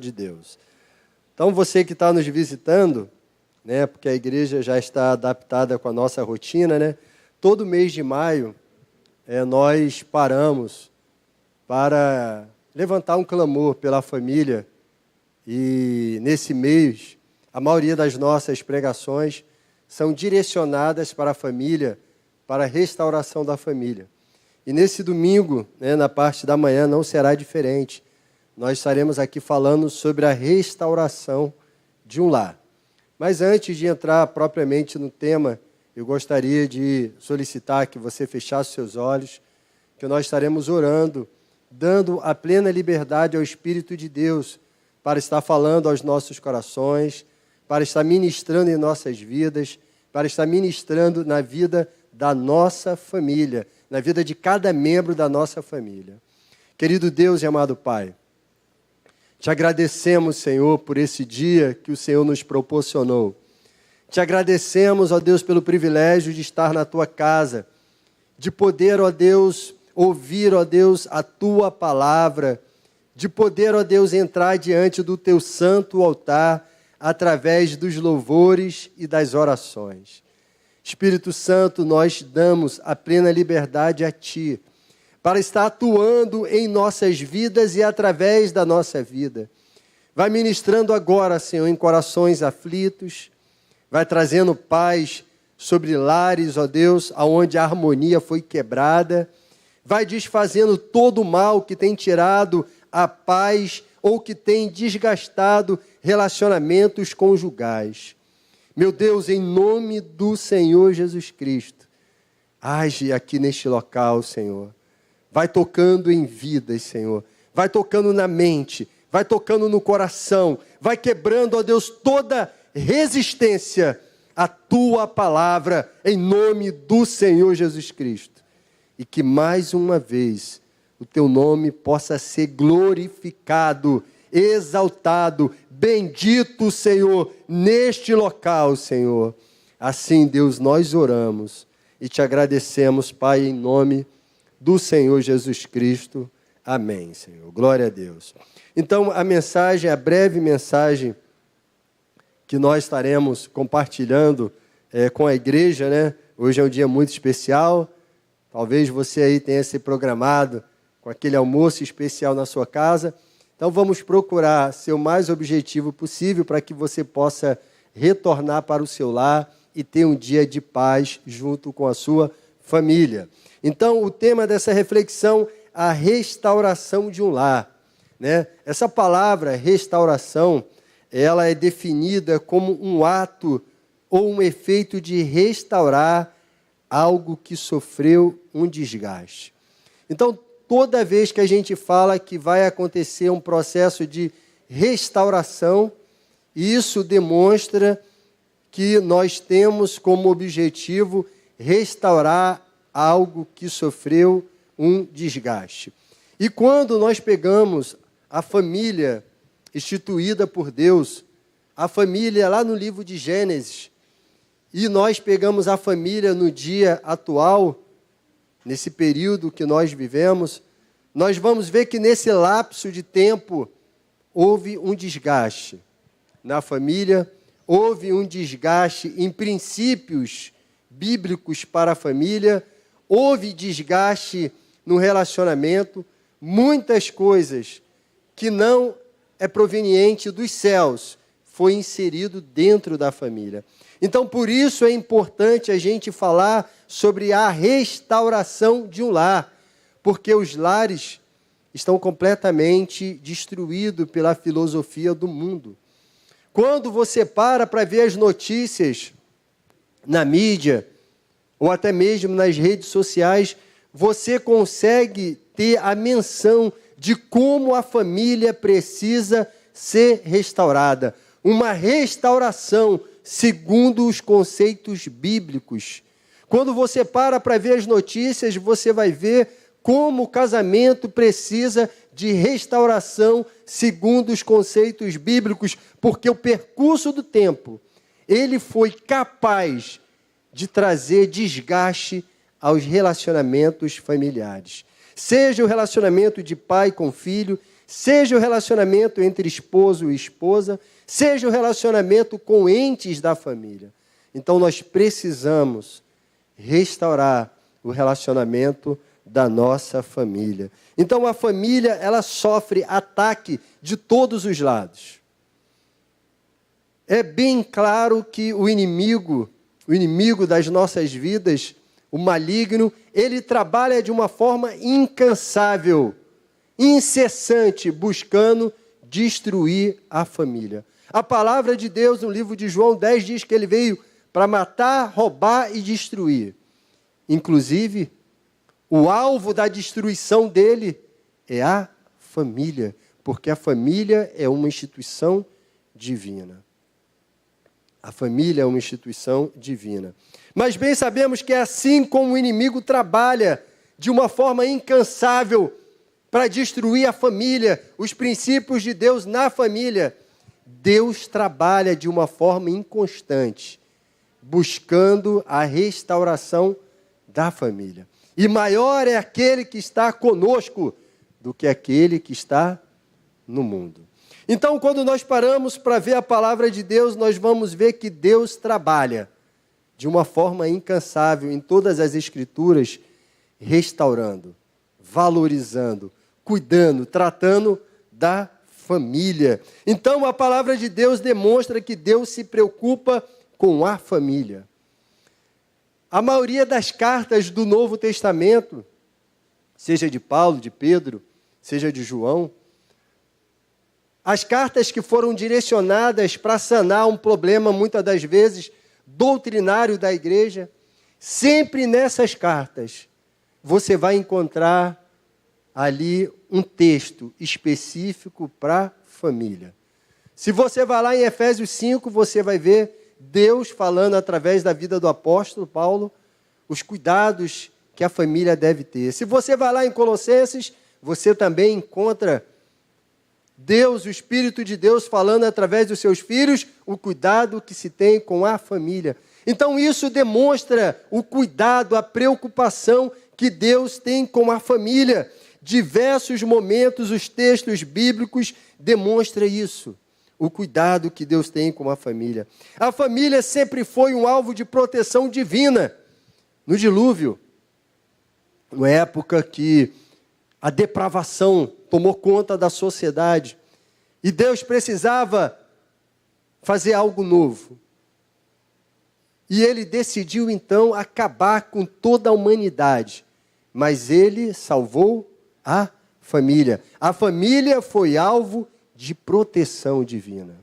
de Deus. Então, você que está nos visitando, né, porque a igreja já está adaptada com a nossa rotina, né, todo mês de maio nós paramos para levantar um clamor pela família. E nesse mês, a maioria das nossas pregações são direcionadas para a família, para a restauração da família. E nesse domingo, né, na parte da manhã, não será diferente. Nós estaremos aqui falando sobre a restauração de um lar. Mas antes de entrar propriamente no tema, eu gostaria de solicitar que você fechasse seus olhos, que nós estaremos orando, dando a plena liberdade ao Espírito de Deus para estar falando aos nossos corações, para estar ministrando em nossas vidas, para estar ministrando na vida da nossa família, na vida de cada membro da nossa família. Querido Deus e amado Pai, te agradecemos, Senhor, por esse dia que o Senhor nos proporcionou. Te agradecemos, ó Deus, pelo privilégio de estar na Tua casa, de poder, ó Deus, ouvir, ó Deus, a Tua palavra, de poder, ó Deus, entrar diante do Teu santo altar através dos louvores e das orações. Espírito Santo, nós damos a plena liberdade a Ti, para estar atuando em nossas vidas e através da nossa vida. Vai ministrando agora, Senhor, em corações aflitos, vai trazendo paz sobre lares, ó Deus, aonde a harmonia foi quebrada, vai desfazendo todo o mal que tem tirado a paz ou que tem desgastado relacionamentos conjugais. Meu Deus, em nome do Senhor Jesus Cristo, age aqui neste local, Senhor. Vai tocando em vidas, Senhor. Vai tocando na mente, vai tocando no coração, vai quebrando, ó Deus, toda resistência à Tua palavra, em nome do Senhor Jesus Cristo. E que mais uma vez o Teu nome possa ser glorificado, exaltado, bendito, Senhor, neste local, Senhor. Assim, Deus, nós oramos e te agradecemos, Pai, em nome do Senhor Jesus Cristo. Amém, Senhor. Glória a Deus. Então, a mensagem, a breve mensagem que nós estaremos compartilhando com a igreja, né? Hoje é um dia muito especial. Talvez você aí tenha se programado com aquele almoço especial na sua casa. Então, vamos procurar ser o mais objetivo possível para que você possa retornar para o seu lar e ter um dia de paz junto com a sua família. Então, o tema dessa reflexão, a restauração de um lar, né? Essa palavra, restauração, ela é definida como um ato ou um efeito de restaurar algo que sofreu um desgaste. Então, toda vez que a gente fala que vai acontecer um processo de restauração, isso demonstra que nós temos como objetivo restaurar algo que sofreu um desgaste. E quando nós pegamos a família instituída por Deus, a família lá no livro de Gênesis, e nós pegamos a família no dia atual, nesse período que nós vivemos, nós vamos ver que nesse lapso de tempo houve um desgaste na família, houve um desgaste em princípios bíblicos para a família, houve desgaste no relacionamento, muitas coisas que não é proveniente dos céus, foi inserido dentro da família. Então, por isso é importante a gente falar sobre a restauração de um lar, porque os lares estão completamente destruídos pela filosofia do mundo. Quando você para ver as notícias na mídia, ou até mesmo nas redes sociais, você consegue ter a menção de como a família precisa ser restaurada. Uma restauração segundo os conceitos bíblicos. Quando você para ver as notícias, você vai ver como o casamento precisa de restauração segundo os conceitos bíblicos, porque o percurso do tempo, ele foi capaz de trazer desgaste aos relacionamentos familiares. Seja o relacionamento de pai com filho, seja o relacionamento entre esposo e esposa, seja o relacionamento com entes da família. Então nós precisamos restaurar o relacionamento da nossa família. Então a família, ela sofre ataque de todos os lados. É bem claro que o inimigo das nossas vidas, o maligno, ele trabalha de uma forma incansável, incessante, buscando destruir a família. A palavra de Deus no livro de João 10 diz que ele veio para matar, roubar e destruir. Inclusive, o alvo da destruição dele é a família, porque a família é uma instituição divina. A família é uma instituição divina. Mas bem sabemos que assim como o inimigo trabalha de uma forma incansável para destruir a família, os princípios de Deus na família, Deus trabalha de uma forma inconstante, buscando a restauração da família. E maior é aquele que está conosco do que aquele que está no mundo. Então, quando nós paramos para ver a palavra de Deus, nós vamos ver que Deus trabalha de uma forma incansável em todas as Escrituras, restaurando, valorizando, cuidando, tratando da família. Então, a palavra de Deus demonstra que Deus se preocupa com a família. A maioria das cartas do Novo Testamento, seja de Paulo, de Pedro, seja de João, as cartas que foram direcionadas para sanar um problema, muitas das vezes, doutrinário da igreja, sempre nessas cartas, você vai encontrar ali um texto específico para a família. Se você vai lá em Efésios 5, você vai ver Deus falando através da vida do apóstolo Paulo, os cuidados que a família deve ter. Se você vai lá em Colossenses, você também encontra Deus, o Espírito de Deus falando através dos seus filhos, o cuidado que se tem com a família. Então isso demonstra o cuidado, a preocupação que Deus tem com a família. Diversos momentos, os textos bíblicos demonstram isso, o cuidado que Deus tem com a família. A família sempre foi um alvo de proteção divina. No dilúvio, na época que a depravação tomou conta da sociedade, e Deus precisava fazer algo novo. E ele decidiu então acabar com toda a humanidade, mas ele salvou a família. A família foi alvo de proteção divina.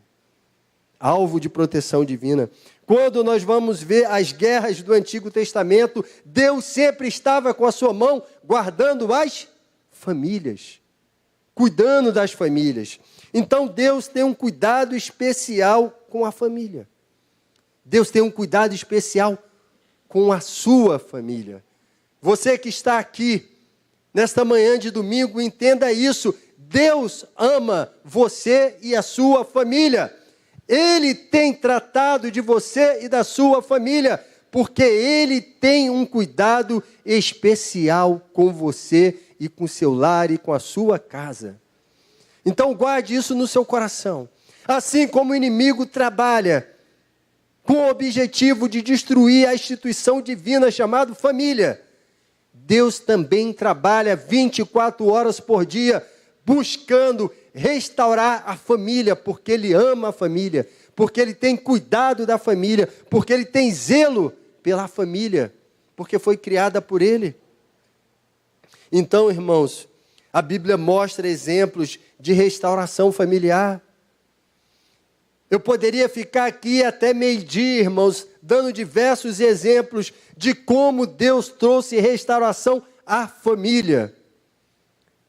Alvo de proteção divina. Quando nós vamos ver as guerras do Antigo Testamento, Deus sempre estava com a sua mão guardando as famílias, cuidando das famílias. Então Deus tem um cuidado especial com a família. Deus tem um cuidado especial com a sua família. Você que está aqui nesta manhã de domingo, entenda isso. Deus ama você e a sua família. Ele tem tratado de você e da sua família, porque Ele tem um cuidado especial com você e com seu lar e com a sua casa. Então guarde isso no seu coração. Assim como o inimigo trabalha com o objetivo de destruir a instituição divina chamada família, Deus também trabalha 24 horas por dia, buscando restaurar a família, porque Ele ama a família, porque Ele tem cuidado da família, porque Ele tem zelo pela família, porque foi criada por Ele. Então, irmãos, a Bíblia mostra exemplos de restauração familiar. Eu poderia ficar aqui até meio-dia, irmãos, dando diversos exemplos de como Deus trouxe restauração à família.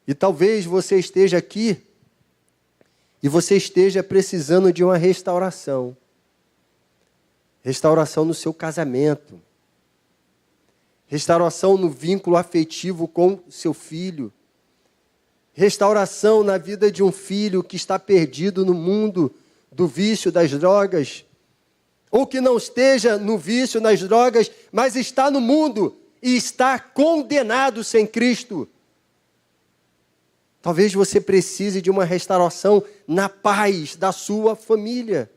E talvez você esteja aqui e você esteja precisando de uma restauração. Restauração no seu casamento. Restauração no vínculo afetivo com seu filho. Restauração na vida de um filho que está perdido no mundo do vício das drogas. Ou que não esteja no vício, nas drogas, mas está no mundo e está condenado sem Cristo. Talvez você precise de uma restauração na paz da sua família.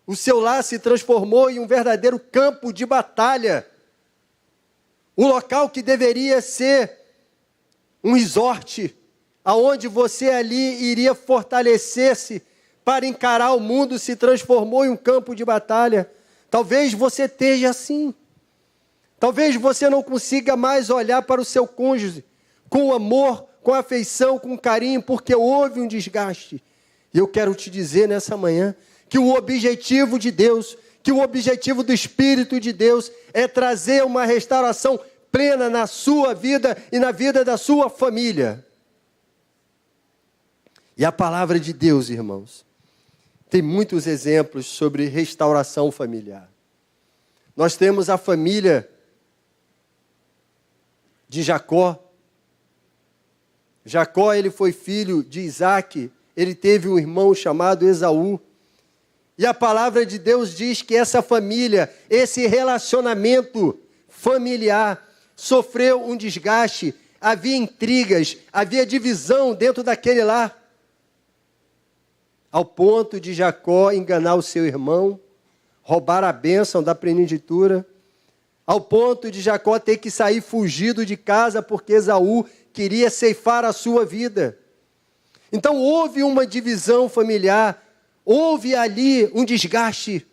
O seu lar se transformou em um verdadeiro campo de batalha. Um local que deveria ser um resort, aonde você ali iria fortalecer-se para encarar o mundo, se transformou em um campo de batalha. Talvez você esteja assim. Talvez você não consiga mais olhar para o seu cônjuge com amor, com afeição, com carinho, porque houve um desgaste. E eu quero te dizer nessa manhã que o objetivo de Deus, que o objetivo do Espírito de Deus é trazer uma restauração plena na sua vida e na vida da sua família. E a palavra de Deus, irmãos, tem muitos exemplos sobre restauração familiar. Nós temos a família de Jacó. Jacó, ele foi filho de Isaac, ele teve um irmão chamado Esaú. E a palavra de Deus diz que essa família, esse relacionamento familiar, sofreu um desgaste, havia intrigas, havia divisão dentro daquele lar. Ao ponto de Jacó enganar o seu irmão, roubar a bênção da primogenitura, ao ponto de Jacó ter que sair fugido de casa porque Esaú queria ceifar a sua vida. Então houve uma divisão familiar, houve ali um desgaste.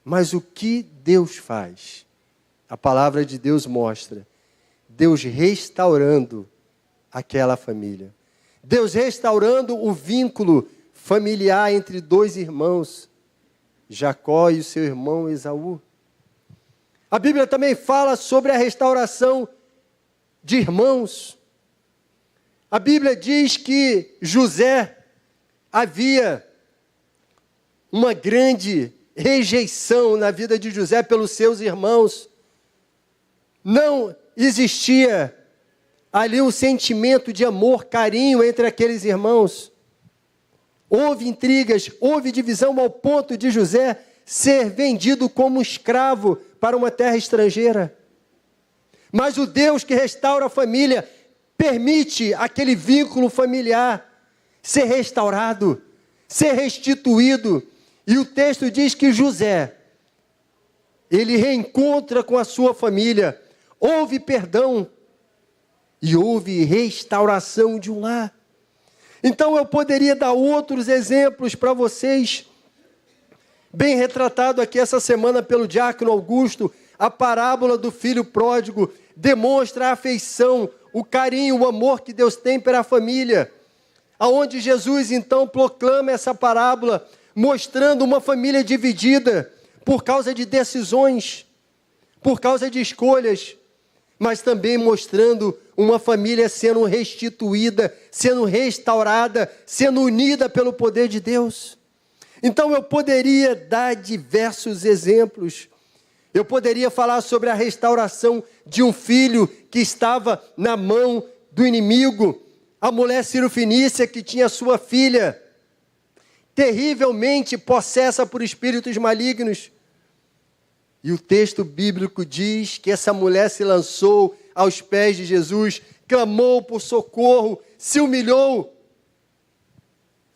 Mas o que Deus faz? A palavra de Deus mostra Deus restaurando aquela família. Deus restaurando o vínculo familiar entre dois irmãos, Jacó e o seu irmão Esaú. A Bíblia também fala sobre a restauração de irmãos. A Bíblia diz que José havia uma grande rejeição na vida de José pelos seus irmãos. Não existia ali um sentimento de amor, carinho entre aqueles irmãos. Houve intrigas, houve divisão ao ponto de José ser vendido como escravo para uma terra estrangeira. Mas o Deus que restaura a família permite aquele vínculo familiar ser restaurado, ser restituído. E o texto diz que José, ele reencontra com a sua família, houve perdão e houve restauração de um lar. Então eu poderia dar outros exemplos para vocês, bem retratado aqui essa semana pelo diácono Augusto, a parábola do filho pródigo demonstra a afeição, o carinho, o amor que Deus tem pela família, aonde Jesus então proclama essa parábola, mostrando uma família dividida por causa de decisões, por causa de escolhas, mas também mostrando uma família sendo restituída, sendo restaurada, sendo unida pelo poder de Deus. Então eu poderia dar diversos exemplos. Eu poderia falar sobre a restauração de um filho que estava na mão do inimigo, a mulher cirofenícia que tinha sua filha terrivelmente possessa por espíritos malignos. E o texto bíblico diz que essa mulher se lançou aos pés de Jesus, clamou por socorro, se humilhou.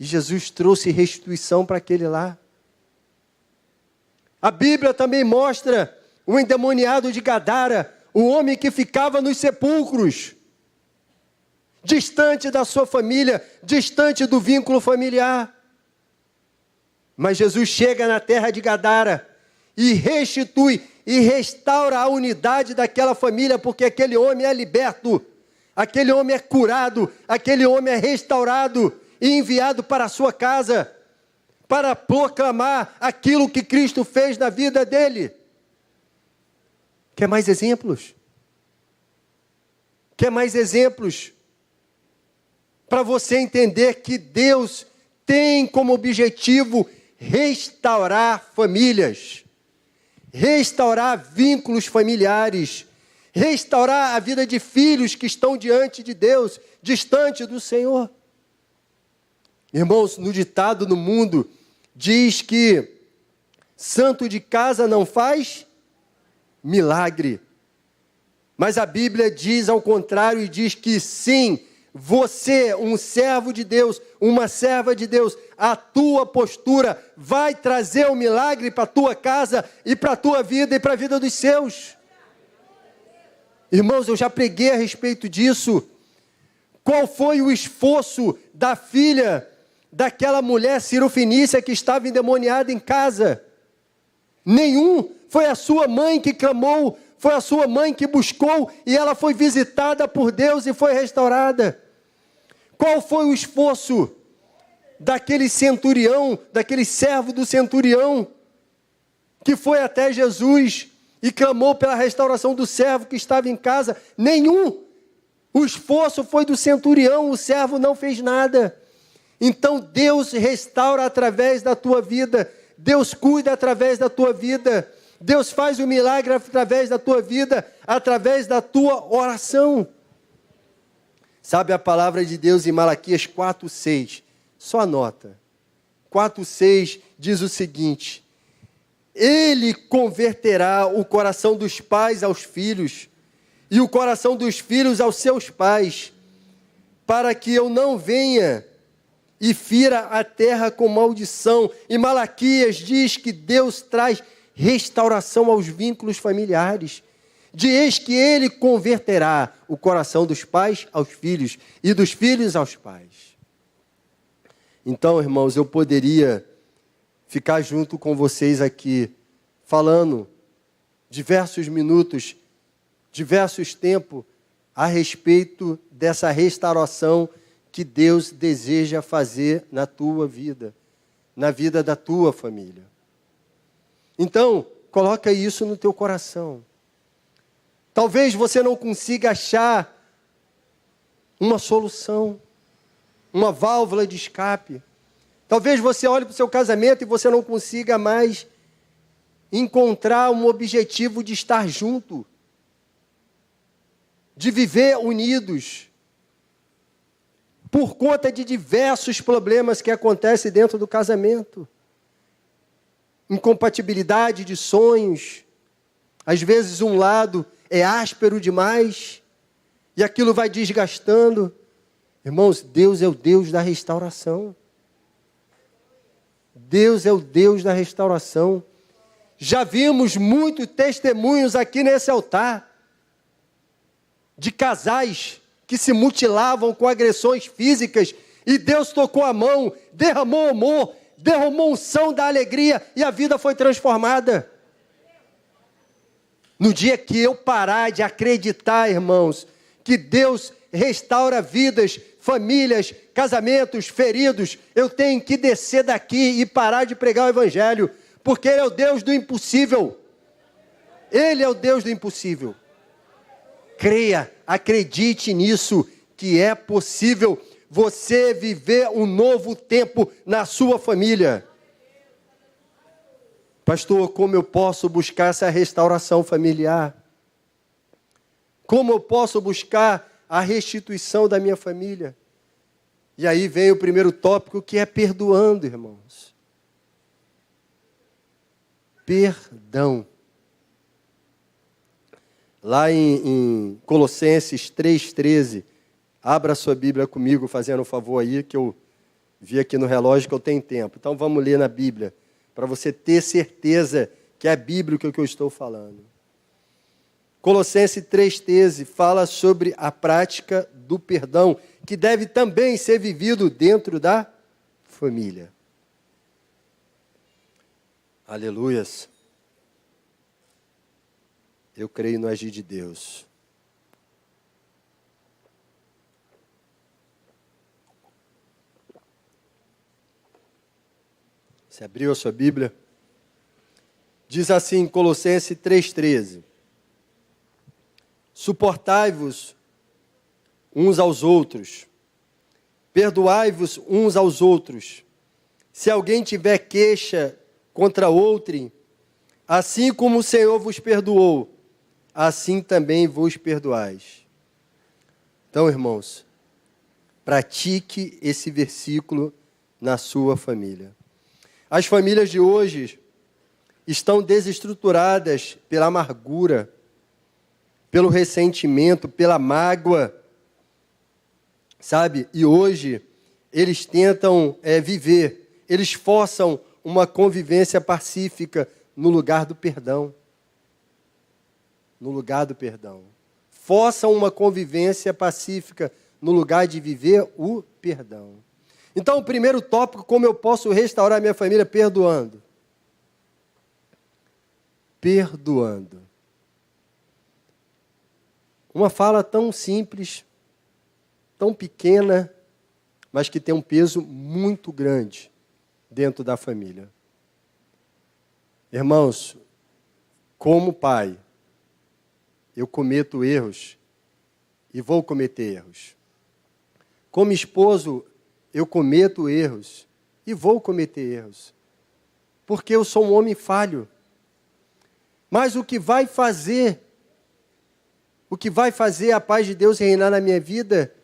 E Jesus trouxe restituição para aquele lar. A Bíblia também mostra o endemoniado de Gadara, o homem que ficava nos sepulcros, distante da sua família, distante do vínculo familiar. Mas Jesus chega na terra de Gadara e restitui e restaura a unidade daquela família, porque aquele homem é liberto, aquele homem é curado, aquele homem é restaurado e enviado para a sua casa para proclamar aquilo que Cristo fez na vida dele. Quer mais exemplos? Quer mais exemplos? Para você entender que Deus tem como objetivo restaurar famílias, restaurar vínculos familiares, restaurar a vida de filhos que estão diante de Deus, distante do Senhor. Irmãos, no ditado no mundo, diz que santo de casa não faz milagre. Mas a Bíblia diz ao contrário e diz que sim, você, um servo de Deus, uma serva de Deus, a tua postura vai trazer um milagre para a tua casa e para a tua vida e para a vida dos seus. Irmãos, eu já preguei a respeito disso. Qual foi o esforço da filha daquela mulher cirofenícia que estava endemoniada em casa? Nenhum. Foi a sua mãe que clamou, foi a sua mãe que buscou e ela foi visitada por Deus e foi restaurada. Qual foi o esforço daquele centurião, daquele servo do centurião, que foi até Jesus e clamou pela restauração do servo que estava em casa? Nenhum. O esforço foi do centurião, o servo não fez nada. Então Deus restaura através da tua vida, Deus cuida através da tua vida, Deus faz o milagre através da tua vida, através da tua oração. Sabe a palavra de Deus em Malaquias 4:6? Só anota. 4:6 diz o seguinte: Ele converterá o coração dos pais aos filhos, e o coração dos filhos aos seus pais, para que eu não venha e fira a terra com maldição. E Malaquias diz que Deus traz restauração aos vínculos familiares. Diz que Ele converterá o coração dos pais aos filhos e dos filhos aos pais. Então, irmãos, eu poderia ficar junto com vocês aqui, falando diversos minutos, diversos tempos, a respeito dessa restauração que Deus deseja fazer na tua vida, na vida da tua família. Então, coloca isso no teu coração. Talvez você não consiga achar uma solução, uma válvula de escape. Talvez você olhe para o seu casamento e você não consiga mais encontrar um objetivo de estar junto, de viver unidos, por conta de diversos problemas que acontecem dentro do casamento. Incompatibilidade de sonhos. Às vezes um lado é áspero demais e aquilo vai desgastando. Irmãos, Deus é o Deus da restauração. Deus é o Deus da restauração. Já vimos muitos testemunhos aqui nesse altar de casais que se mutilavam com agressões físicas e Deus tocou a mão, derramou amor, derramou unção da alegria e a vida foi transformada. No dia que eu parar de acreditar, irmãos, que Deus restaura vidas, famílias, casamentos, feridos, eu tenho que descer daqui e parar de pregar o Evangelho, porque Ele é o Deus do impossível. Ele é o Deus do impossível. Creia, acredite nisso, que é possível você viver um novo tempo na sua família. Pastor, como eu posso buscar essa restauração familiar? Como eu posso buscar a restituição da minha família? E aí vem o primeiro tópico, que é perdoando, irmãos. Perdão. Lá em Colossenses 3,13, abra sua Bíblia comigo, fazendo um favor aí, que eu vi aqui no relógio que eu tenho tempo. Então vamos ler na Bíblia, para você ter certeza que é bíblico o que eu estou falando. Colossenses 3,13 fala sobre a prática do perdão, que deve também ser vivido dentro da família. Aleluias. Eu creio no agir de Deus. Você abriu a sua Bíblia? Diz assim, Colossenses 3,13. Suportai-vos uns aos outros, perdoai-vos uns aos outros. Se alguém tiver queixa contra outrem, assim como o Senhor vos perdoou, assim também vos perdoais. Então, irmãos, pratique esse versículo na sua família. As famílias de hoje estão desestruturadas pela amargura, pelo ressentimento, pela mágoa. sabe? E hoje eles tentam viver, eles forçam uma convivência pacífica no lugar do perdão. No lugar do perdão. Forçam uma convivência pacífica no lugar de viver o perdão. Então, o primeiro tópico, como eu posso restaurar minha família? Perdoando. Perdoando. Uma fala tão simples, tão pequena, mas que tem um peso muito grande dentro da família. Irmãos, como pai, eu cometo erros e vou cometer erros. Como esposo, eu cometo erros e vou cometer erros. Porque eu sou um homem falho. Mas o que vai fazer a paz de Deus reinar na minha vida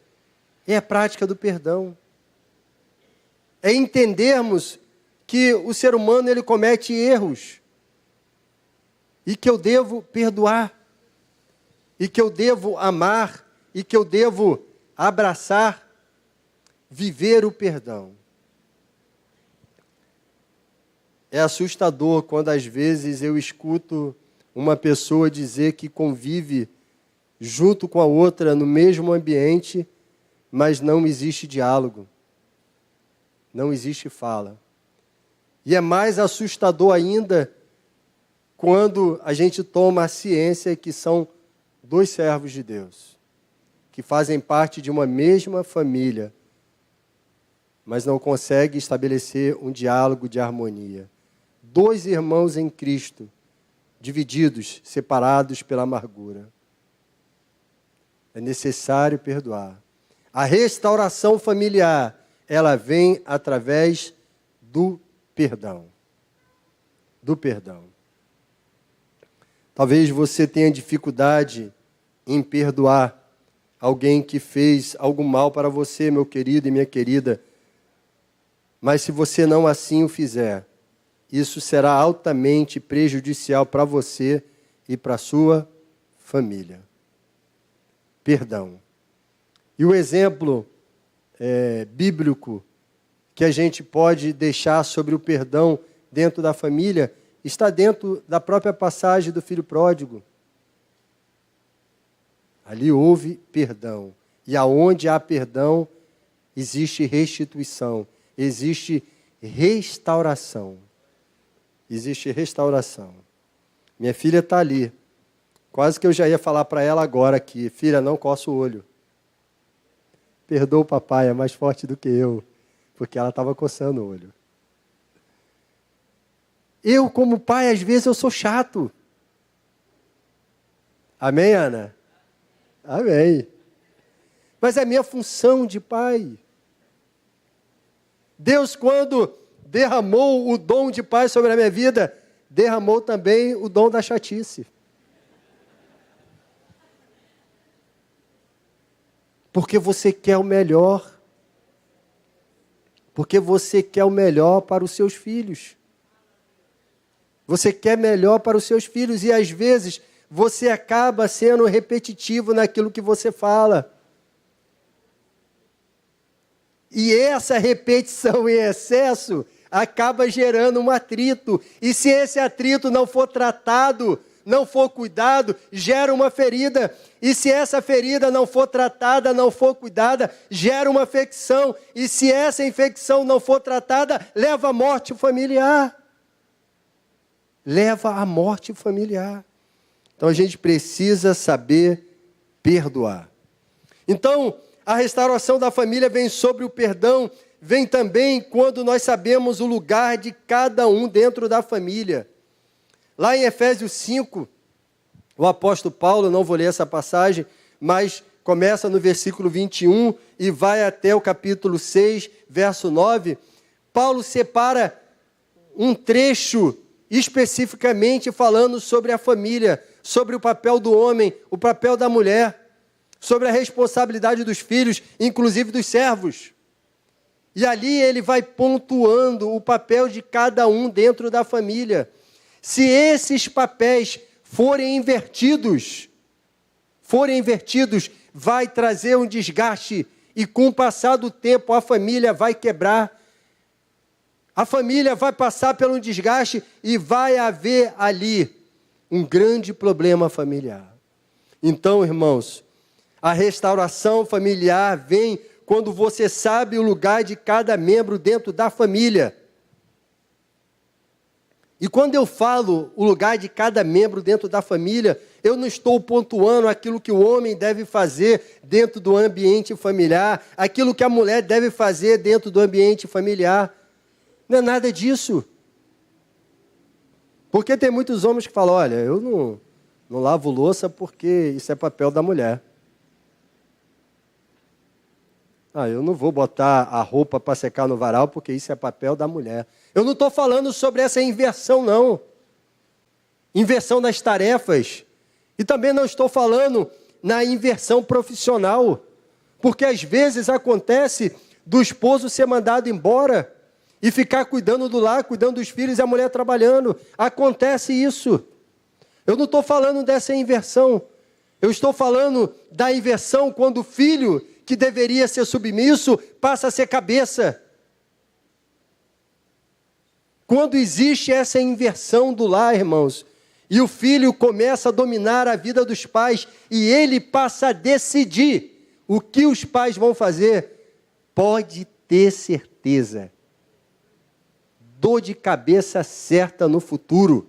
é a prática do perdão. É entendermos que o ser humano ele comete erros e que eu devo perdoar, e que eu devo amar, e que eu devo abraçar, viver o perdão. É assustador quando às vezes eu escuto uma pessoa dizer que convive junto com a outra no mesmo ambiente, mas não existe diálogo, não existe fala. E é mais assustador ainda quando a gente toma a ciência que são dois servos de Deus, que fazem parte de uma mesma família, mas não conseguem estabelecer um diálogo de harmonia. Dois irmãos em Cristo, divididos, separados pela amargura. É necessário perdoar. A restauração familiar, ela vem através do perdão. Do perdão. Talvez você tenha dificuldade em perdoar alguém que fez algo mal para você, meu querido e minha querida. Mas se você não assim o fizer, isso será altamente prejudicial para você e para a sua família. Perdão. E o exemplo bíblico que a gente pode deixar sobre o perdão dentro da família está dentro da própria passagem do filho pródigo. Ali houve perdão. E aonde há perdão, existe restituição, existe restauração. Existe restauração. Minha filha está ali. Quase que eu já ia falar para ela agora aqui: filha, não coça o olho. Perdoa o papai, é mais forte do que eu. Porque ela estava coçando o olho. Eu, como pai, às vezes eu sou chato. Amém, Ana? Amém. Mas é minha função de pai. Deus, quando derramou o dom de pai sobre a minha vida, derramou também o dom da chatice. Porque você quer o melhor. Porque você quer o melhor para os seus filhos. Você quer melhor para os seus filhos e às vezes você acaba sendo repetitivo naquilo que você fala. E essa repetição em excesso acaba gerando um atrito. E se esse atrito não for tratado, não for cuidado, gera uma ferida. E se essa ferida não for tratada, não for cuidada, gera uma infecção. E se essa infecção não for tratada, leva à morte familiar. Leva à morte familiar. Então a gente precisa saber perdoar. Então, a restauração da família vem sobre o perdão, vem também quando nós sabemos o lugar de cada um dentro da família. Lá em Efésios 5, o apóstolo Paulo, não vou ler essa passagem, mas começa no versículo 21 e vai até o capítulo 6, verso 9. Paulo separa um trecho especificamente falando sobre a família, sobre o papel do homem, o papel da mulher, sobre a responsabilidade dos filhos, inclusive dos servos. E ali ele vai pontuando o papel de cada um dentro da família. Se esses papéis forem invertidos, vai trazer um desgaste e com o passar do tempo a família vai quebrar. A família vai passar por um desgaste e vai haver ali um grande problema familiar. Então, irmãos, a restauração familiar vem quando você sabe o lugar de cada membro dentro da família. E quando eu falo o lugar de cada membro dentro da família, eu não estou pontuando aquilo que o homem deve fazer dentro do ambiente familiar, aquilo que a mulher deve fazer dentro do ambiente familiar. Não é nada disso. Porque tem muitos homens que falam, olha, eu não lavo louça porque isso é papel da mulher. Eu não vou botar a roupa para secar no varal porque isso é papel da mulher. Eu não estou falando sobre essa inversão, não. Inversão das tarefas. E também não estou falando na inversão profissional. Porque às vezes acontece do esposo ser mandado embora e ficar cuidando do lar, cuidando dos filhos e a mulher trabalhando. Acontece isso. Eu não estou falando dessa inversão. Eu estou falando da inversão quando o filho, que deveria ser submisso, passa a ser cabeça. Quando existe essa inversão do lar, irmãos, e o filho começa a dominar a vida dos pais, e ele passa a decidir o que os pais vão fazer, pode ter certeza, dor de cabeça certa no futuro.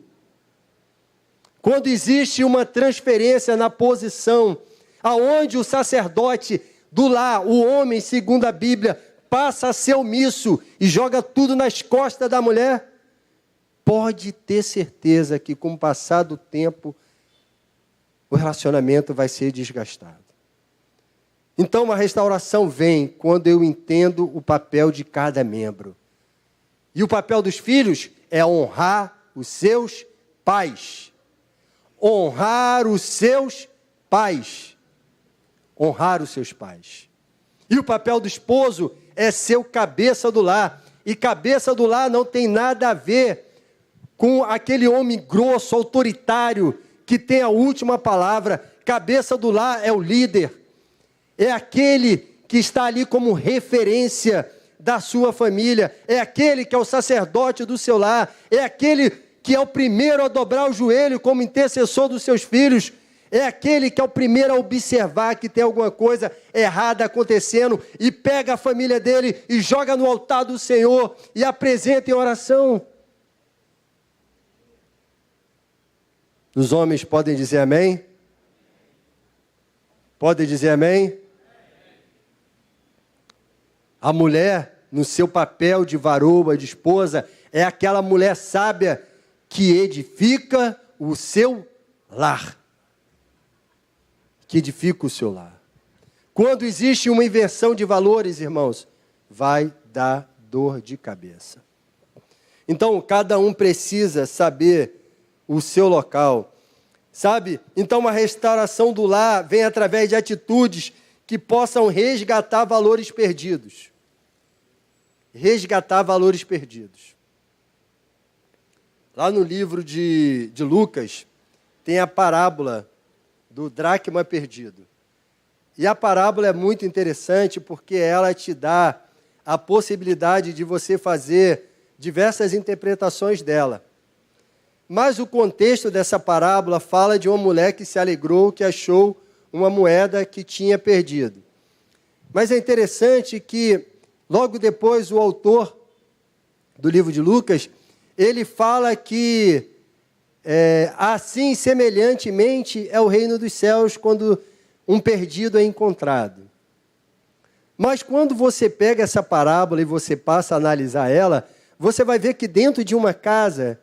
Quando existe uma transferência na posição, aonde o sacerdote do lar, o homem, segundo a Bíblia, passa a ser omisso e joga tudo nas costas da mulher, pode ter certeza que com o passar do tempo, o relacionamento vai ser desgastado. Então, a restauração vem quando eu entendo o papel de cada membro. E o papel dos filhos é honrar os seus pais. Honrar os seus pais. Honrar os seus pais. E o papel do esposo é ser o cabeça do lar. E cabeça do lar não tem nada a ver com aquele homem grosso, autoritário, que tem a última palavra. Cabeça do lar é o líder. É aquele que está ali como referência da sua família. É aquele que é o sacerdote do seu lar. É aquele que é o primeiro a dobrar o joelho como intercessor dos seus filhos. É aquele que é o primeiro a observar que tem alguma coisa errada acontecendo e pega a família dele e joga no altar do Senhor e apresenta em oração. Os homens podem dizer amém? Podem dizer amém? A mulher, no seu papel de varoa, de esposa, é aquela mulher sábia que edifica o seu lar. Que edifica o seu lar. Quando existe uma inversão de valores, irmãos, vai dar dor de cabeça. Então, cada um precisa saber o seu local, sabe? Então, a restauração do lar vem através de atitudes que possam resgatar valores perdidos. Resgatar valores perdidos. Lá no livro de Lucas, tem a parábola do dracma perdido. E a parábola é muito interessante porque ela te dá a possibilidade de você fazer diversas interpretações dela. Mas o contexto dessa parábola fala de uma mulher que se alegrou, que achou uma moeda que tinha perdido. Mas é interessante que, logo depois, o autor do livro de Lucas, ele fala que assim, semelhantemente, é o reino dos céus quando um perdido é encontrado. Mas quando você pega essa parábola e você passa a analisar ela, você vai ver que dentro de uma casa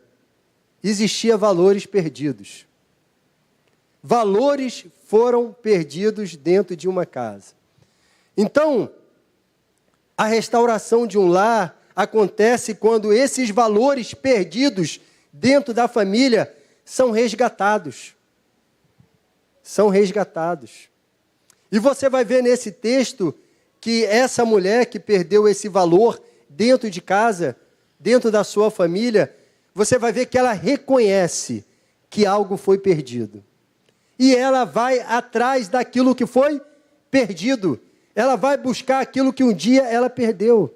existia valores perdidos. Valores foram perdidos dentro de uma casa. Então, a restauração de um lar acontece quando esses valores perdidos dentro da família são resgatados. São resgatados. E você vai ver nesse texto que essa mulher que perdeu esse valor dentro de casa, dentro da sua família, você vai ver que ela reconhece que algo foi perdido. E ela vai atrás daquilo que foi perdido. ela vai buscar aquilo que um dia ela perdeu.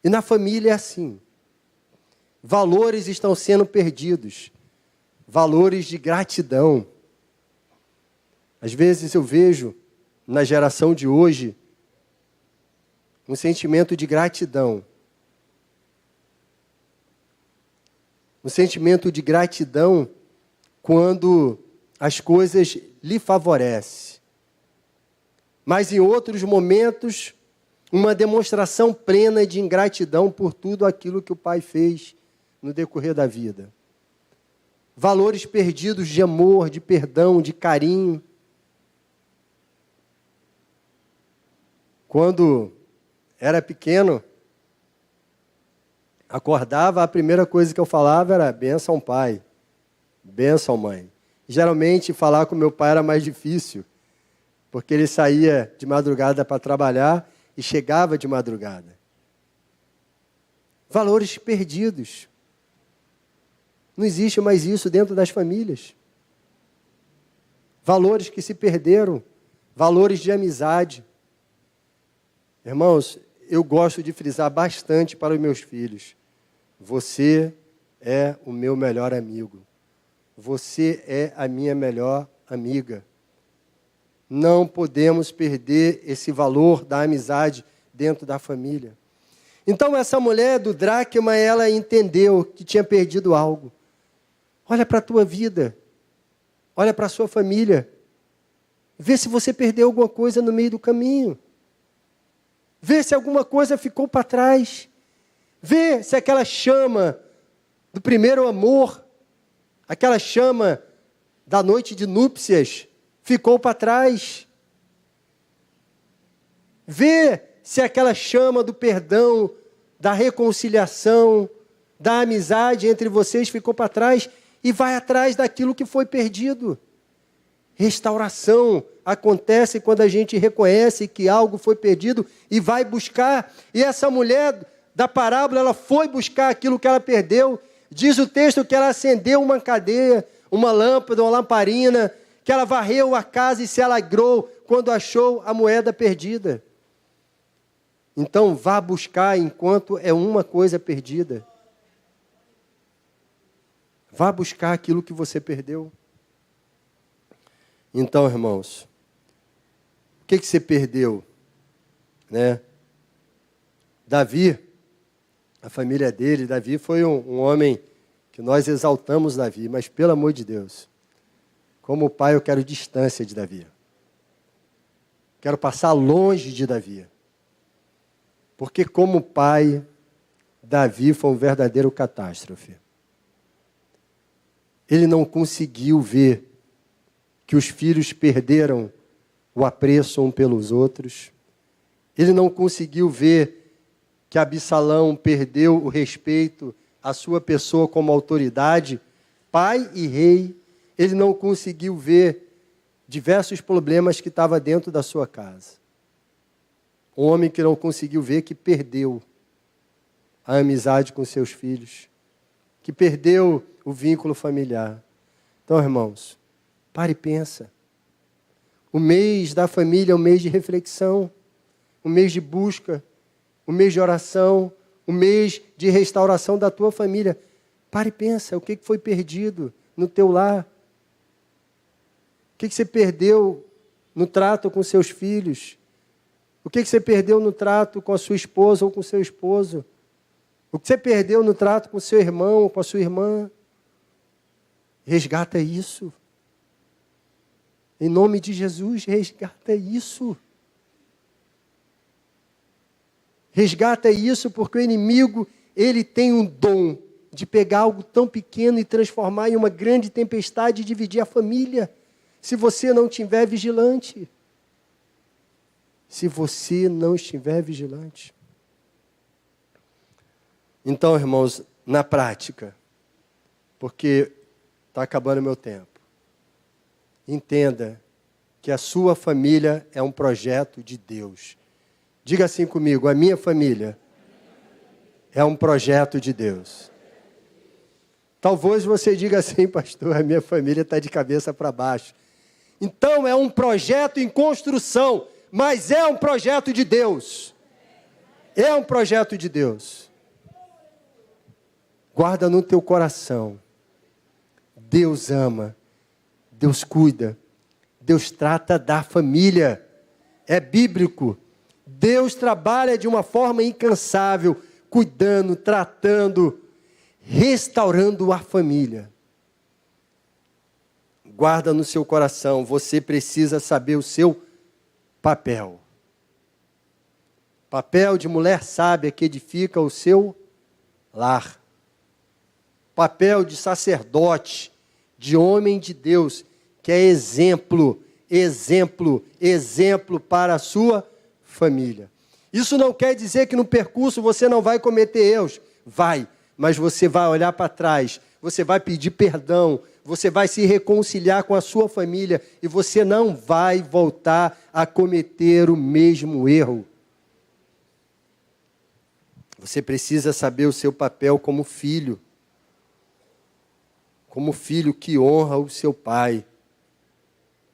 E na família é assim. Valores estão sendo perdidos. Valores de gratidão. Às vezes eu vejo na geração de hoje um sentimento de gratidão. Um sentimento de gratidão quando as coisas lhe favorecem. Mas em outros momentos, uma demonstração plena de ingratidão por tudo aquilo que o pai fez no decorrer da vida. Valores perdidos de amor, de perdão, de carinho. Quando era pequeno, acordava, a primeira coisa que eu falava era benção pai, benção mãe. Geralmente falar com meu pai era mais difícil, porque ele saía de madrugada para trabalhar e chegava de madrugada. Valores perdidos. Não existe mais isso dentro das famílias. Valores que se perderam, valores de amizade. Irmãos, eu gosto de frisar bastante para os meus filhos. Você é o meu melhor amigo. Você é a minha melhor amiga. Não podemos perder esse valor da amizade dentro da família. Então essa mulher do dracma, ela entendeu que tinha perdido algo. Olha para a tua vida. Olha para a sua família. Vê se você perdeu alguma coisa no meio do caminho. Vê se alguma coisa ficou para trás. Vê se aquela chama do primeiro amor, aquela chama da noite de núpcias, ficou para trás. Vê se aquela chama do perdão, da reconciliação, da amizade entre vocês ficou para trás e vai atrás daquilo que foi perdido. Restauração acontece quando a gente reconhece que algo foi perdido e vai buscar. E essa mulher da parábola, ela foi buscar aquilo que ela perdeu. Diz o texto que ela acendeu uma cadeia, uma lâmpada, uma lamparina, que ela varreu a casa e se alegrou quando achou a moeda perdida. Então vá buscar enquanto é uma coisa perdida. Vá buscar aquilo que você perdeu. Então, irmãos, o que você perdeu? Né? Davi, a família dele, Davi foi um homem que nós exaltamos Davi, mas pelo amor de Deus, como pai eu quero distância de Davi. Quero passar longe de Davi. Porque como pai, Davi foi um verdadeiro catástrofe. Ele não conseguiu ver que os filhos perderam o apreço um pelos outros. Ele não conseguiu ver que Absalão perdeu o respeito à sua pessoa como autoridade, pai e rei. Ele não conseguiu ver diversos problemas que estavam dentro da sua casa. Um homem que não conseguiu ver que perdeu a amizade com seus filhos, que perdeu o vínculo familiar. Então, irmãos, pare e pensa. O mês da família é um mês de reflexão, um mês de busca, um mês de oração, um mês de restauração da tua família. Pare e pensa, o que foi perdido no teu lar? O que você perdeu no trato com seus filhos? O que você perdeu no trato com a sua esposa ou com o seu esposo? O que você perdeu no trato com o seu irmão ou com a sua irmã? Resgata isso. Em nome de Jesus, resgata isso. Resgata isso porque o inimigo, ele tem um dom de pegar algo tão pequeno e transformar em uma grande tempestade e dividir a família. Se você não estiver vigilante. Se você não estiver vigilante. Então, irmãos, na prática, porque está acabando o meu tempo, entenda que a sua família é um projeto de Deus. Diga assim comigo, a minha família é um projeto de Deus. Talvez você diga assim, pastor, a minha família está de cabeça para baixo. Então é um projeto em construção, mas é um projeto de Deus. É um projeto de Deus. Guarda no teu coração. Deus ama, Deus cuida, Deus trata da família. É bíblico. Deus trabalha de uma forma incansável, cuidando, tratando, restaurando a família. Guarda no seu coração, você precisa saber o seu papel. Papel de mulher sábia que edifica o seu lar. Papel de sacerdote, de homem de Deus, que é exemplo para a sua família. Isso não quer dizer que no percurso você não vai cometer erros. Vai, mas você vai olhar para trás, você vai pedir perdão, você vai se reconciliar com a sua família e você não vai voltar a cometer o mesmo erro. Você precisa saber o seu papel como filho que honra o seu pai,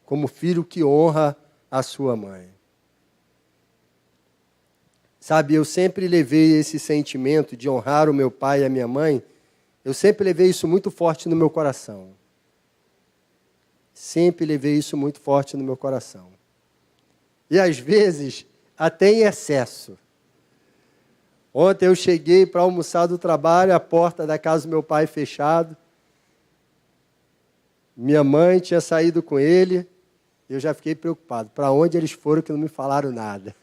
como filho que honra a sua mãe. Sabe, eu sempre levei esse sentimento de honrar o meu pai e a minha mãe, eu sempre levei isso muito forte no meu coração. Sempre levei isso muito forte no meu coração. E às vezes, até em excesso. Ontem eu cheguei para almoçar do trabalho, a porta da casa do meu pai fechada. Minha mãe tinha saído com ele, eu já fiquei preocupado. Para onde eles foram que não me falaram nada?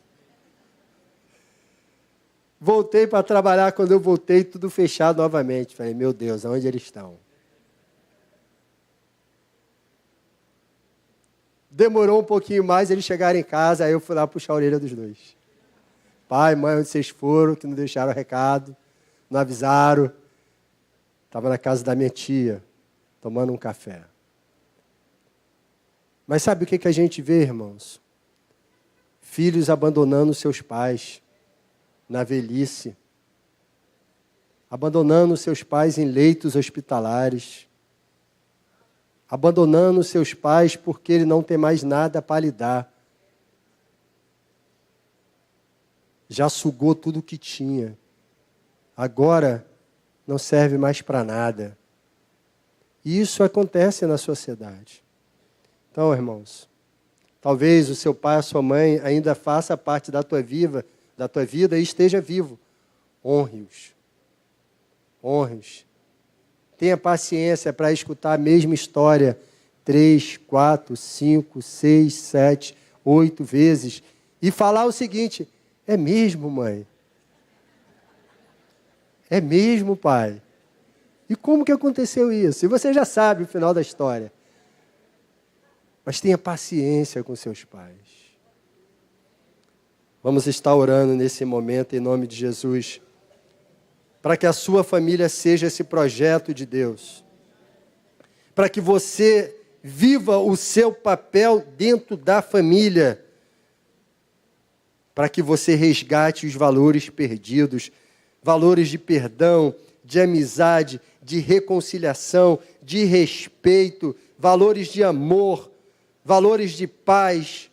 Voltei para trabalhar, quando eu voltei, tudo fechado novamente. Falei, meu Deus, aonde eles estão? Demorou um pouquinho mais, eles chegaram em casa, aí eu fui lá puxar a orelha dos dois. Pai, mãe, onde vocês foram, que não deixaram recado, não avisaram. Estava na casa da minha tia, tomando um café. Mas sabe o que a gente vê, irmãos? Filhos abandonando seus pais na velhice, abandonando seus pais em leitos hospitalares, abandonando seus pais porque ele não tem mais nada para lhe dar. Já sugou tudo o que tinha. Agora não serve mais para nada. E isso acontece na sociedade. Então, irmãos, talvez o seu pai, a sua mãe ainda faça parte da tua vida e esteja vivo. Honre-os. Honre-os. Tenha paciência para escutar a mesma história 3, 4, 5, 6, 7, 8 vezes e falar o seguinte: é mesmo, mãe? É mesmo, pai? E como que aconteceu isso? E você já sabe o final da história. Mas tenha paciência com seus pais. Vamos estar orando nesse momento em nome de Jesus, para que a sua família seja esse projeto de Deus, para que você viva o seu papel dentro da família, para que você resgate os valores perdidos, valores de perdão, de amizade, de reconciliação, de respeito, valores de amor, valores de paz.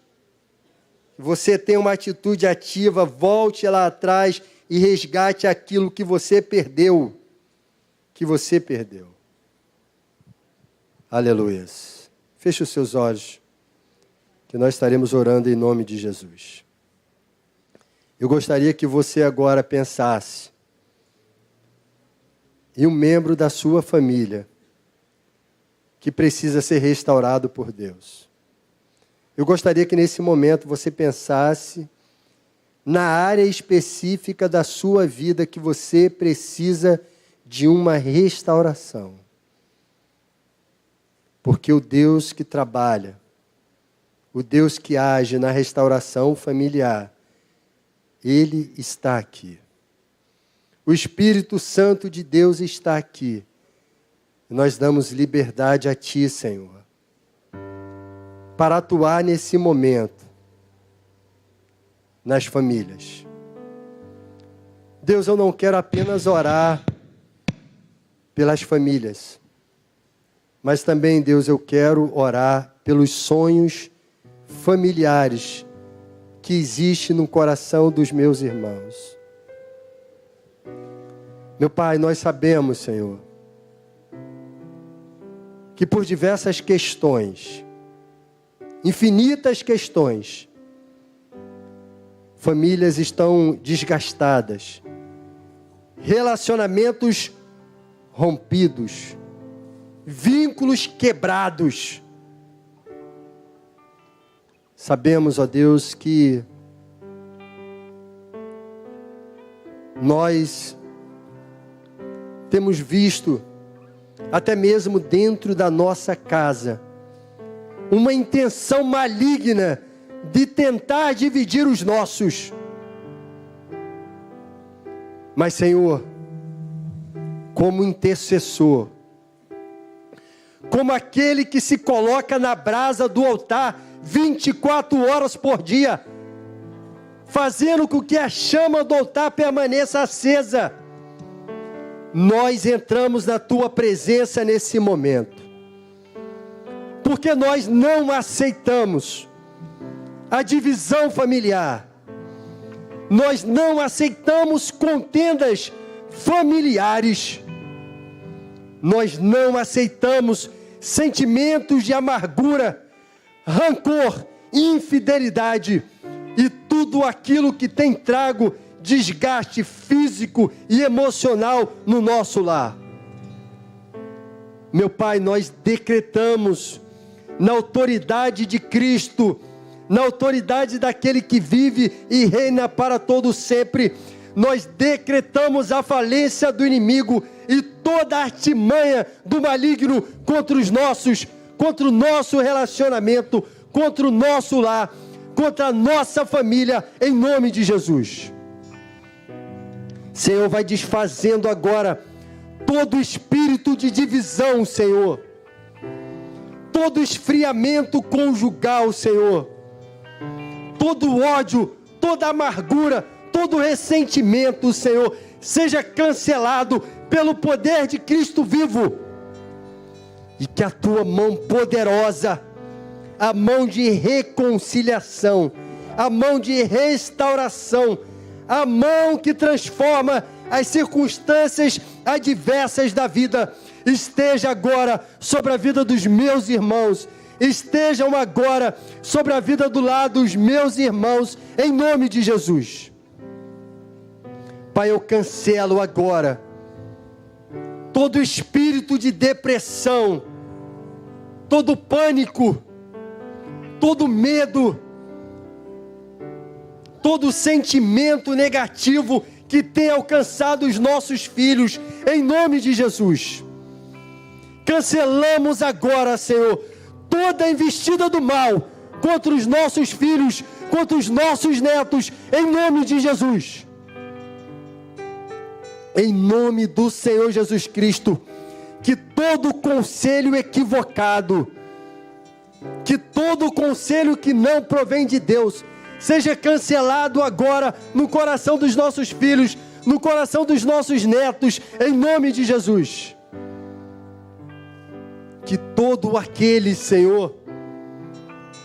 Você tem uma atitude ativa, volte lá atrás e resgate aquilo que você perdeu. Aleluia. Feche os seus olhos, que nós estaremos orando em nome de Jesus. Eu gostaria que você agora pensasse em um membro da sua família que precisa ser restaurado por Deus. Eu gostaria que nesse momento você pensasse na área específica da sua vida que você precisa de uma restauração. Porque o Deus que trabalha, o Deus que age na restauração familiar, Ele está aqui. O Espírito Santo de Deus está aqui. Nós damos liberdade a Ti, Senhor, para atuar nesse momento nas famílias. Deus, eu não quero apenas orar pelas famílias, mas também, Deus, eu quero orar pelos sonhos familiares que existe no coração dos meus irmãos. Meu Pai, nós sabemos, Senhor, que por diversas questões, infinitas questões, famílias estão desgastadas, relacionamentos rompidos, vínculos quebrados. Sabemos, ó Deus, que nós temos visto, até mesmo dentro da nossa casa, uma intenção maligna de tentar dividir os nossos. Mas, Senhor, como intercessor, como aquele que se coloca na brasa do altar 24 horas por dia, fazendo com que a chama do altar permaneça acesa, nós entramos na Tua presença nesse momento, porque nós não aceitamos a divisão familiar, nós não aceitamos contendas familiares, nós não aceitamos sentimentos de amargura, rancor, infidelidade e tudo aquilo que tem trago desgaste físico e emocional no nosso lar. Meu Pai, nós decretamos na autoridade de Cristo, na autoridade daquele que vive e reina para todo sempre, nós decretamos a falência do inimigo e toda a artimanha do maligno contra o nosso relacionamento, contra o nosso lar, contra a nossa família, em nome de Jesus. Senhor, vai desfazendo agora todo espírito de divisão, Senhor, todo esfriamento conjugal, Senhor, todo ódio, toda amargura, todo ressentimento, Senhor, seja cancelado pelo poder de Cristo vivo, e que a Tua mão poderosa, a mão de reconciliação, a mão de restauração, a mão que transforma as circunstâncias adversas da vida, esteja agora sobre a vida dos meus irmãos, estejam agora sobre a vida do lado dos meus irmãos, em nome de Jesus. Pai, eu cancelo agora todo espírito de depressão, todo pânico, todo medo, todo sentimento negativo que tem alcançado os nossos filhos, em nome de Jesus. Cancelamos agora, Senhor, toda a investida do mal contra os nossos filhos, contra os nossos netos, em nome de Jesus. Em nome do Senhor Jesus Cristo, que todo conselho equivocado, que todo conselho que não provém de Deus, seja cancelado agora no coração dos nossos filhos, no coração dos nossos netos, em nome de Jesus. Que todo aquele, Senhor,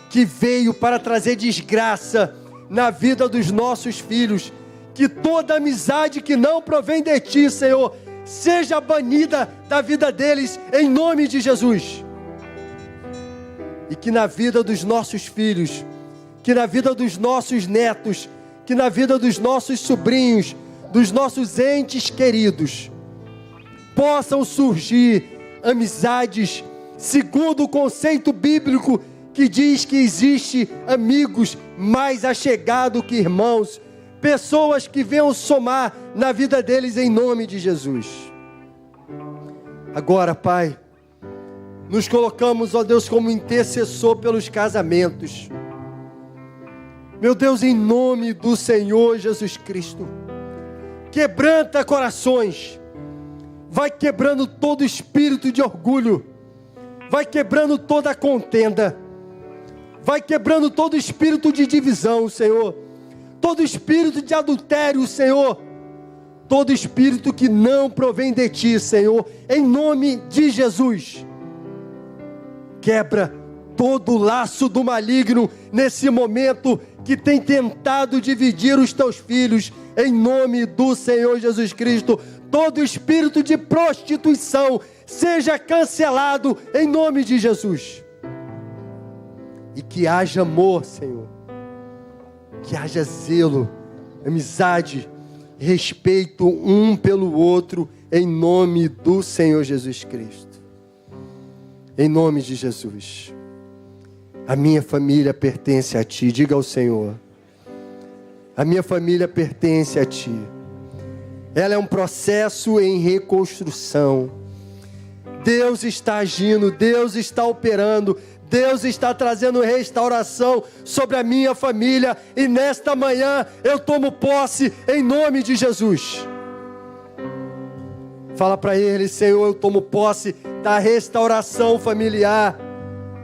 que veio para trazer desgraça na vida dos nossos filhos, que toda amizade que não provém de Ti, Senhor, seja banida da vida deles, em nome de Jesus. E que na vida dos nossos filhos, que na vida dos nossos netos, que na vida dos nossos sobrinhos, dos nossos entes queridos, possam surgir amizades segundo o conceito bíblico que diz que existe amigos mais achegados que irmãos, pessoas que venham somar na vida deles em nome de Jesus. Agora, Pai, nos colocamos, ó Deus, como intercessor pelos casamentos. Meu Deus, em nome do Senhor Jesus Cristo, quebranta corações, vai quebrando todo espírito de orgulho, vai quebrando toda contenda, vai quebrando todo espírito de divisão, Senhor, todo espírito de adultério, Senhor, todo espírito que não provém de Ti, Senhor, em nome de Jesus. Quebra todo o laço do maligno nesse momento, que tem tentado dividir os teus filhos, em nome do Senhor Jesus Cristo. Todo espírito de prostituição seja cancelado em nome de Jesus. E que haja amor, Senhor. Que haja zelo, amizade, respeito um pelo outro, em nome do Senhor Jesus Cristo. Em nome de Jesus. A minha família pertence a Ti. Diga ao Senhor. A minha família pertence a Ti. Ela é um processo em reconstrução. Deus está agindo, Deus está operando, Deus está trazendo restauração sobre a minha família. E nesta manhã eu tomo posse em nome de Jesus. Fala para Ele: Senhor, eu tomo posse da restauração familiar.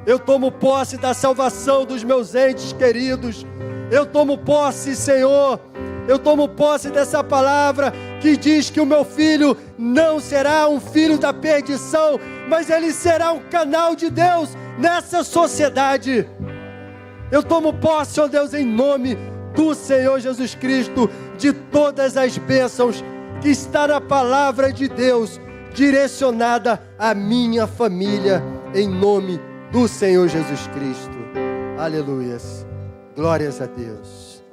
Eu tomo posse da salvação dos meus entes queridos. Eu tomo posse, Senhor. Eu tomo posse dessa palavra que diz que o meu filho não será um filho da perdição, mas ele será um canal de Deus nessa sociedade. Eu tomo posse, ó Deus, em nome do Senhor Jesus Cristo, de todas as bênçãos que está na palavra de Deus, direcionada à minha família, em nome do Senhor Jesus Cristo. Aleluias. Glórias a Deus.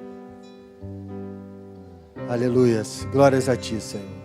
Aleluias. Glórias a Ti, Senhor.